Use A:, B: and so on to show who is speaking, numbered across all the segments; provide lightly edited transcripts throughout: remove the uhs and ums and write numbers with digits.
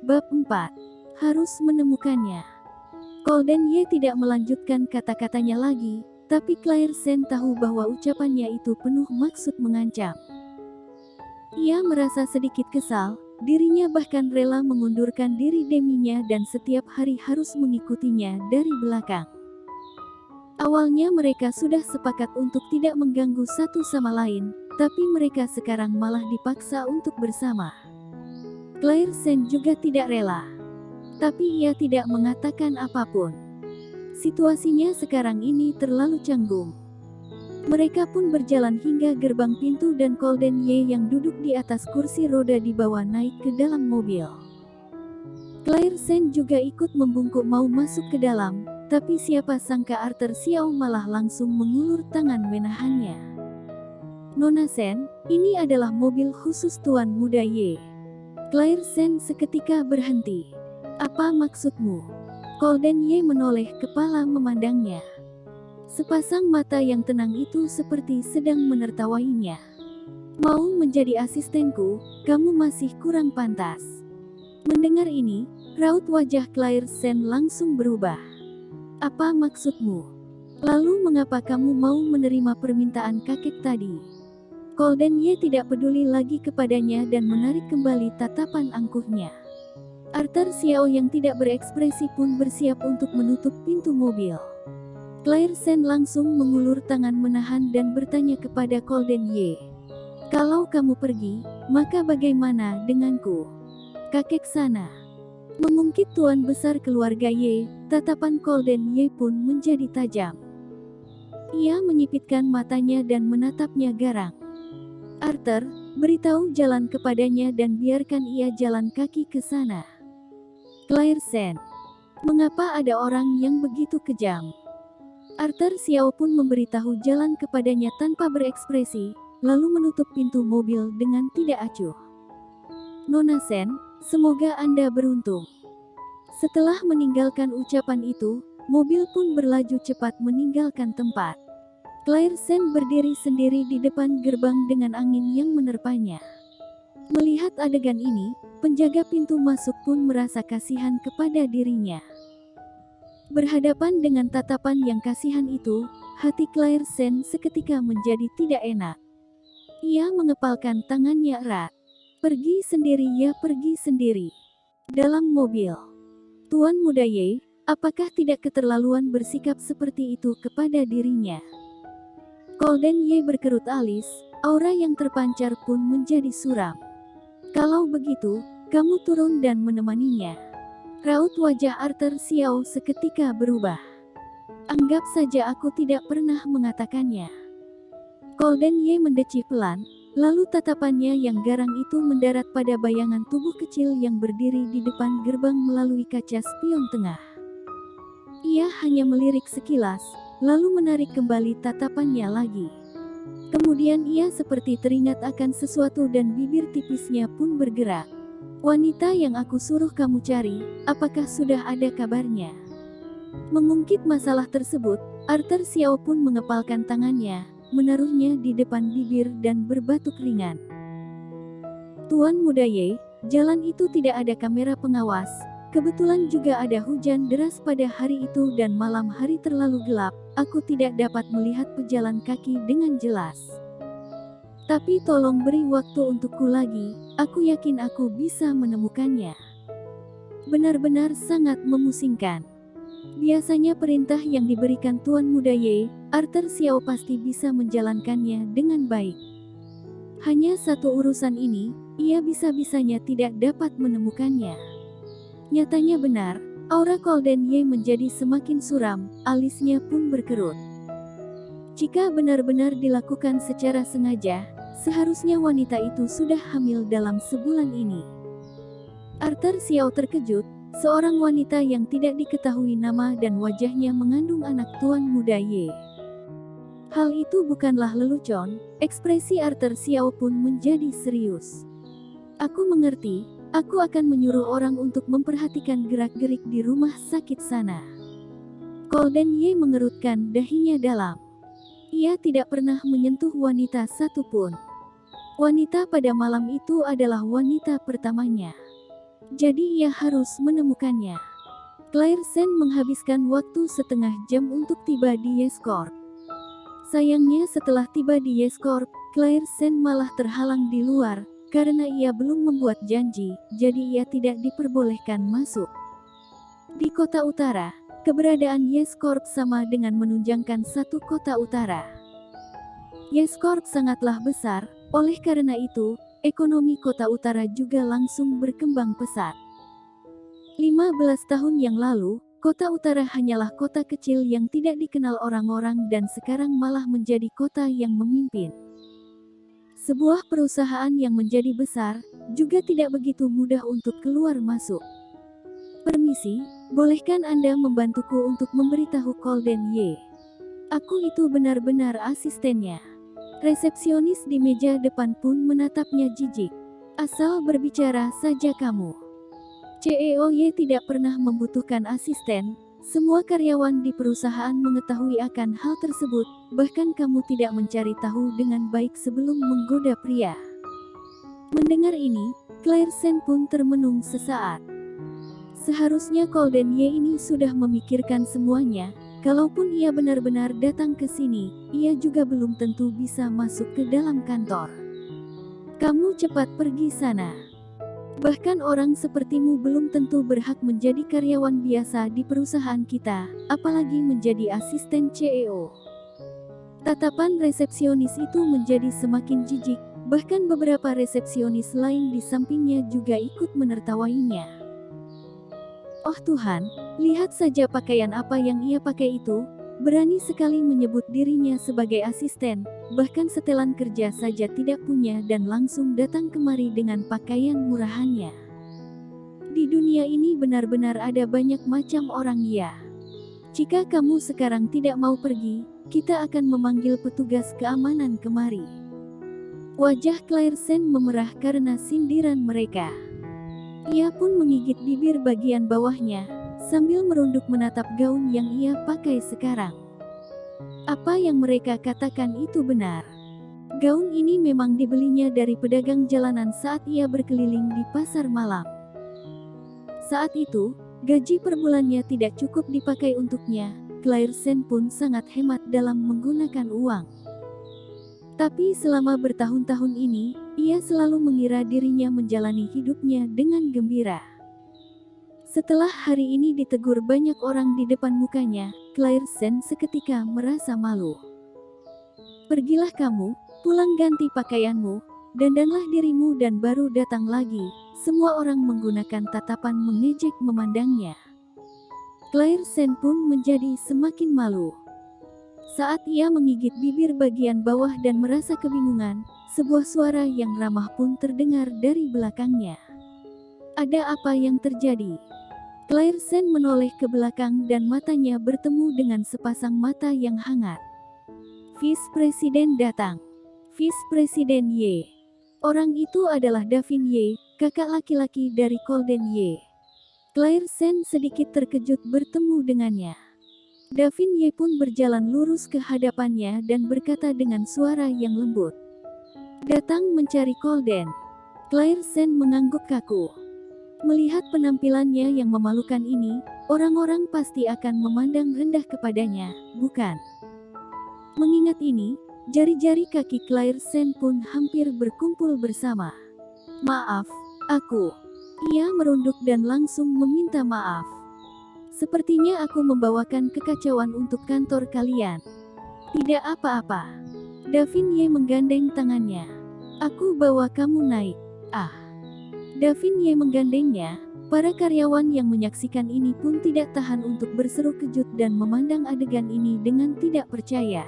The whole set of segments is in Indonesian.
A: Bab 4. Harus menemukannya. Golden Ye tidak melanjutkan kata-katanya lagi, tapi Claire Sen tahu bahwa ucapannya itu penuh maksud mengancam. Ia merasa sedikit kesal, dirinya bahkan rela mengundurkan diri deminya dan setiap hari harus mengikutinya dari belakang. Awalnya mereka sudah sepakat untuk tidak mengganggu satu sama lain, tapi mereka sekarang malah dipaksa untuk bersama. Claire Sen juga tidak rela. Tapi ia tidak mengatakan apapun. Situasinya sekarang ini terlalu canggung. Mereka pun berjalan hingga gerbang pintu dan Golden Ye yang duduk di atas kursi roda dibawa naik ke dalam mobil. Claire Sen juga ikut membungkuk mau masuk ke dalam, tapi siapa sangka Arthur Xiao malah langsung mengulur tangan menahannya. Nona Sen, ini adalah mobil khusus Tuan Muda Ye. Claire Sen seketika berhenti. Apa maksudmu? Golden Ye menoleh kepala memandangnya. Sepasang mata yang tenang itu seperti sedang menertawainya. Mau menjadi asistenku, kamu masih kurang pantas. Mendengar ini, raut wajah Claire Sen langsung berubah. Apa maksudmu? Lalu mengapa kamu mau menerima permintaan kakek tadi? Golden Ye tidak peduli lagi kepadanya dan menarik kembali tatapan angkuhnya. Arthur Xiao yang tidak berekspresi pun bersiap untuk menutup pintu mobil. Claire Sen langsung mengulur tangan menahan dan bertanya kepada Golden Ye. Kalau kamu pergi, maka bagaimana denganku? Kakek sana. Mengungkit tuan besar keluarga Ye, tatapan Golden Ye pun menjadi tajam. Ia menyipitkan matanya dan menatapnya garang. Arthur, beritahu jalan kepadanya dan biarkan ia jalan kaki ke sana. Claire Sen. Mengapa ada orang yang begitu kejam? Arthur Xiao pun memberitahu jalan kepadanya tanpa berekspresi, lalu menutup pintu mobil dengan tidak acuh. Nona Sen, semoga Anda beruntung. Setelah meninggalkan ucapan itu, mobil pun berlaju cepat meninggalkan tempat. Claire Sen berdiri sendiri di depan gerbang dengan angin yang menerpanya. Melihat adegan ini, penjaga pintu masuk pun merasa kasihan kepada dirinya. Berhadapan dengan tatapan yang kasihan itu, hati Claire Sen seketika menjadi tidak enak. Ia mengepalkan tangannya erat. Pergi sendiri ya, pergi sendiri. Dalam mobil. Tuan Muda Ye, apakah tidak keterlaluan bersikap seperti itu kepada dirinya? Golden Ye berkerut alis, aura yang terpancar pun menjadi suram. Kalau begitu, kamu turun dan menemaninya. Raut wajah Arthur Xiao seketika berubah. Anggap saja aku tidak pernah mengatakannya. Golden Ye mendecih pelan, lalu tatapannya yang garang itu mendarat pada bayangan tubuh kecil yang berdiri di depan gerbang melalui kaca spion tengah. Ia hanya melirik sekilas, lalu menarik kembali tatapannya lagi. Kemudian ia seperti teringat akan sesuatu dan bibir tipisnya pun bergerak. Wanita yang aku suruh kamu cari, apakah sudah ada kabarnya? Mengungkit masalah tersebut, Arthur Xiao pun mengepalkan tangannya, menaruhnya di depan bibir dan berbatuk ringan. Tuan Muda Ye, jalan itu tidak ada kamera pengawas. Kebetulan juga ada hujan deras pada hari itu dan malam hari terlalu gelap, aku tidak dapat melihat pejalan kaki dengan jelas. Tapi tolong beri waktu untukku lagi, aku yakin aku bisa menemukannya. Benar-benar sangat memusingkan. Biasanya perintah yang diberikan Tuan Muda Ye, Arthur Xiao pasti bisa menjalankannya dengan baik. Hanya satu urusan ini, ia bisa-bisanya tidak dapat menemukannya. Nyatanya benar, aura Golden Ye menjadi semakin suram, alisnya pun berkerut. Jika benar-benar dilakukan secara sengaja, seharusnya wanita itu sudah hamil dalam sebulan ini. Arthur Xiao terkejut, seorang wanita yang tidak diketahui nama dan wajahnya mengandung anak Tuan Muda Ye. Hal itu bukanlah lelucon, ekspresi Arthur Xiao pun menjadi serius. Aku mengerti. Aku akan menyuruh orang untuk memperhatikan gerak-gerik di rumah sakit sana. Golden Ye mengerutkan dahinya dalam. Ia tidak pernah menyentuh wanita satupun. Wanita pada malam itu adalah wanita pertamanya. Jadi ia harus menemukannya. Claire Sen menghabiskan waktu setengah jam untuk tiba di Yescorp. Sayangnya setelah tiba di Yescorp, Claire Sen malah terhalang di luar, karena ia belum membuat janji, jadi ia tidak diperbolehkan masuk. Di kota utara, keberadaan Yescorp sama dengan menunjangkan satu kota utara. Yescorp sangatlah besar, oleh karena itu, ekonomi kota utara juga langsung berkembang pesat. 15 tahun yang lalu, kota utara hanyalah kota kecil yang tidak dikenal orang-orang dan sekarang malah menjadi kota yang memimpin. Sebuah perusahaan yang menjadi besar, juga tidak begitu mudah untuk keluar masuk. Permisi, bolehkan Anda membantuku untuk memberitahu Golden Ye? Aku itu benar-benar asistennya. Resepsionis di meja depan pun menatapnya jijik. Asal berbicara saja kamu. CEO Ye tidak pernah membutuhkan asisten. Semua karyawan di perusahaan mengetahui akan hal tersebut, bahkan kamu tidak mencari tahu dengan baik sebelum menggoda pria. Mendengar ini, Claire Sen pun termenung sesaat. Seharusnya Golden Ye ini sudah memikirkan semuanya. Kalaupun ia benar-benar datang ke sini, ia juga belum tentu bisa masuk ke dalam kantor. Kamu cepat pergi sana. Bahkan orang sepertimu belum tentu berhak menjadi karyawan biasa di perusahaan kita, apalagi menjadi asisten CEO. Tatapan resepsionis itu menjadi semakin jijik, bahkan beberapa resepsionis lain di sampingnya juga ikut menertawainya. Oh Tuhan, lihat saja pakaian apa yang ia pakai itu, berani sekali menyebut dirinya sebagai asisten, bahkan setelan kerja saja tidak punya dan langsung datang kemari dengan pakaian murahannya. Di dunia ini benar-benar ada banyak macam orang ya. Jika kamu sekarang tidak mau pergi, kita akan memanggil petugas keamanan kemari. Wajah Claire Sen memerah karena sindiran mereka. Ia pun menggigit bibir bagian bawahnya, sambil merunduk menatap gaun yang ia pakai sekarang. Apa yang mereka katakan itu benar. Gaun ini memang dibelinya dari pedagang jalanan saat ia berkeliling di pasar malam. Saat itu, gaji per bulannya tidak cukup dipakai untuknya. Claire Sen pun sangat hemat dalam menggunakan uang. Tapi selama bertahun-tahun ini, ia selalu mengira dirinya menjalani hidupnya dengan gembira. Setelah hari ini ditegur banyak orang di depan mukanya, Claire Sen seketika merasa malu. Pergilah kamu, pulang ganti pakaianmu, dandanlah dirimu dan baru datang lagi. Semua orang menggunakan tatapan mengejek memandangnya. Claire Sen pun menjadi semakin malu. Saat ia menggigit bibir bagian bawah dan merasa kebingungan, sebuah suara yang ramah pun terdengar dari belakangnya. Ada apa yang terjadi? Claire Sen menoleh ke belakang dan matanya bertemu dengan sepasang mata yang hangat. Vice Presiden datang. Vice Presiden Ye. Orang itu adalah Davin Ye, kakak laki-laki dari Golden Ye. Claire Sen sedikit terkejut bertemu dengannya. Davin Ye pun berjalan lurus ke hadapannya dan berkata dengan suara yang lembut. Datang mencari Golden. Claire Sen mengangguk kaku. Melihat penampilannya yang memalukan ini, orang-orang pasti akan memandang rendah kepadanya, bukan? Mengingat ini, jari-jari kaki Claire Sen pun hampir berkumpul bersama. Maaf, aku. Ia merunduk dan langsung meminta maaf. Sepertinya aku membawakan kekacauan untuk kantor kalian. Tidak apa-apa. Davin Ye menggandeng tangannya. Aku bawa kamu naik. Ah. Davin Ye menggandengnya. Para karyawan yang menyaksikan ini pun tidak tahan untuk berseru kejut dan memandang adegan ini dengan tidak percaya.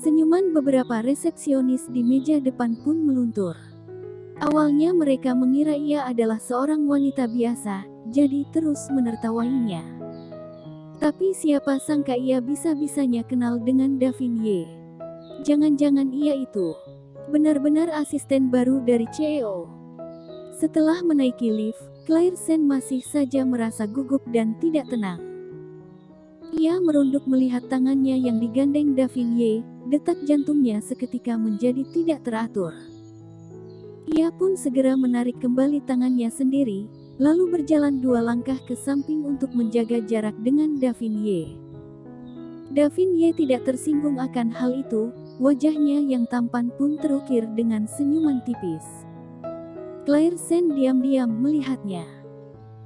A: Senyuman beberapa resepsionis di meja depan pun meluntur. Awalnya mereka mengira ia adalah seorang wanita biasa, jadi terus menertawainya. Tapi siapa sangka ia bisa-bisanya kenal dengan Davin Ye. Jangan-jangan ia itu benar-benar asisten baru dari CEO. Setelah menaiki lift, Claire Sen masih saja merasa gugup dan tidak tenang. Ia merunduk melihat tangannya yang digandeng Davin Ye, detak jantungnya seketika menjadi tidak teratur. Ia pun segera menarik kembali tangannya sendiri, lalu berjalan 2 langkah ke samping untuk menjaga jarak dengan Davin Ye. Davin Ye tidak tersinggung akan hal itu, wajahnya yang tampan pun terukir dengan senyuman tipis. Claire Sen diam-diam melihatnya.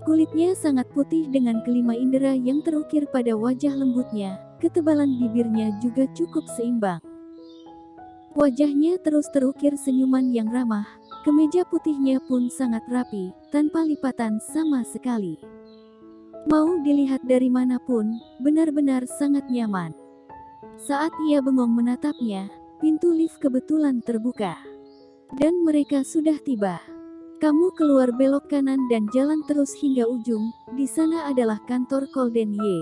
A: Kulitnya sangat putih dengan kelima indera yang terukir pada wajah lembutnya, ketebalan bibirnya juga cukup seimbang. Wajahnya terus terukir senyuman yang ramah, kemeja putihnya pun sangat rapi, tanpa lipatan sama sekali. Mau dilihat dari manapun, benar-benar sangat nyaman. Saat ia bengong menatapnya, pintu lift kebetulan terbuka. Dan mereka sudah tiba. Kamu keluar belok kanan dan jalan terus hingga ujung, di sana adalah kantor Golden Ye.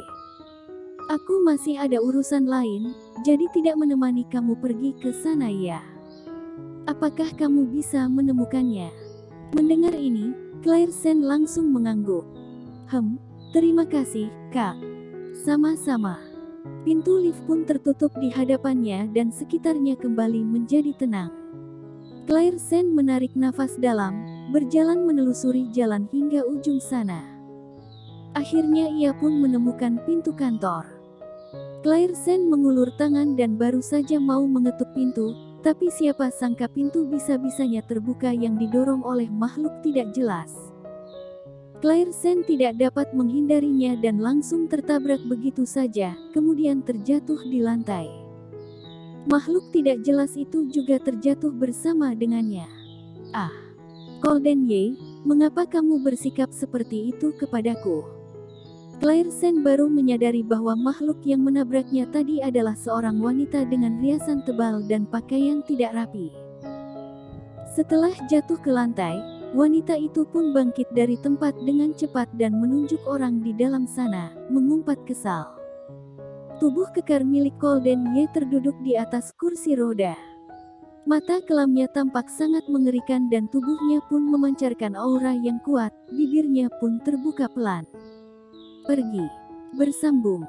A: Aku masih ada urusan lain, jadi tidak menemani kamu pergi ke sana ya. Apakah kamu bisa menemukannya? Mendengar ini, Claire Sen langsung mengangguk. Terima kasih, Kak. Sama-sama. Pintu lift pun tertutup di hadapannya dan sekitarnya kembali menjadi tenang. Claire Sen menarik nafas dalam, berjalan menelusuri jalan hingga ujung sana. Akhirnya ia pun menemukan pintu kantor. Claire Sen mengulur tangan dan baru saja mau mengetuk pintu, tapi siapa sangka pintu bisa-bisanya terbuka yang didorong oleh makhluk tidak jelas. Claire Sen tidak dapat menghindarinya dan langsung tertabrak begitu saja, kemudian terjatuh di lantai. Makhluk tidak jelas itu juga terjatuh bersama dengannya. Ah, Golden Ye, mengapa kamu bersikap seperti itu kepadaku? Claire Sen baru menyadari bahwa makhluk yang menabraknya tadi adalah seorang wanita dengan riasan tebal dan pakaian tidak rapi. Setelah jatuh ke lantai, wanita itu pun bangkit dari tempat dengan cepat dan menunjuk orang di dalam sana, mengumpat kesal. Tubuh kekar milik Golden Ye terduduk di atas kursi roda. Mata kelamnya tampak sangat mengerikan dan tubuhnya pun memancarkan aura yang kuat, bibirnya pun terbuka pelan. Pergi. Bersambung.